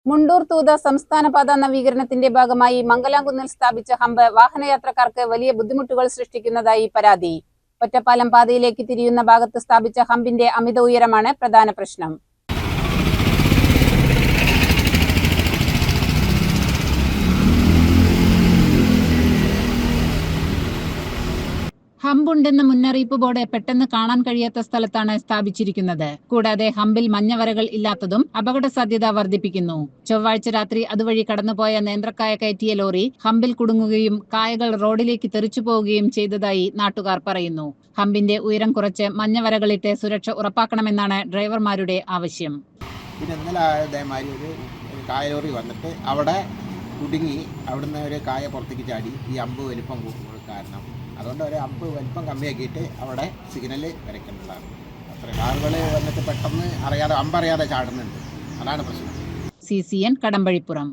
മുണ്ടൂർ തൂത സംസ്ഥാനപാത നവീകരണത്തിന്റെ ഭാഗമായി മംഗലാംകുന്നിൽ സ്ഥാപിച്ച ഹമ്പ് വാഹനയാത്രക്കാർക്ക് വലിയ ബുദ്ധിമുട്ടുകൾ സൃഷ്ടിക്കുന്നതായി പരാതി. ഒറ്റപ്പാലം പാതയിലേക്ക് തിരിയുന്ന ഭാഗത്ത് സ്ഥാപിച്ച ഹമ്പിന്റെ അമിത ഉയരമാണ് പ്രധാന പ്രശ്നം. ഹമ്പുണ്ടെന്ന മുന്നറിയിപ്പ് ബോർഡ് പെട്ടെന്ന് കാണാൻ കഴിയാത്ത സ്ഥലത്താണ് സ്ഥാപിച്ചിരിക്കുന്നത്. കൂടാതെ ഹമ്പിൽ മഞ്ഞവരകൾ ഇല്ലാത്തതും അപകട സാധ്യത വർദ്ധിപ്പിക്കുന്നു. ചൊവ്വാഴ്ച രാത്രി അതുവഴി കടന്നുപോയ നേന്ത്രക്കായ കയറ്റിയ ലോറി ഹമ്പിൽ കുടുങ്ങുകയും കായകൾ റോഡിലേക്ക് തെറിച്ചു പോവുകയും ചെയ്തതായി നാട്ടുകാർ പറയുന്നു. ഹമ്പിന്റെ ഉയരം കുറച്ച് മഞ്ഞവരകളിട്ട് സുരക്ഷ ഉറപ്പാക്കണമെന്നാണ് ഡ്രൈവർമാരുടെ ആവശ്യം. പിന്നെ ഇന്നലെ അതേമാതിരി ഒരു കായ ലോറി വന്നിട്ട് അവിടെ കുടുങ്ങി, അവിടുന്ന് ഒരു കായ പുറത്തേക്ക് ചാടി. ഈ അമ്പ് വലിപ്പം കൂടുന്നത് കാരണം അതുകൊണ്ട് ഒരു അമ്പ് വലിപ്പം കമ്മിയാക്കിയിട്ട് അവിടെ സിഗ്നൽ വരയ്ക്കേണ്ടതാണ്. അത്ര കാറുകൾ വന്നിട്ട് പെട്ടെന്ന് അമ്പറിയാതെ ചാടുന്നുണ്ട്. അതാണ് പ്രശ്നം. CCN കടമ്പഴിപ്പുറം.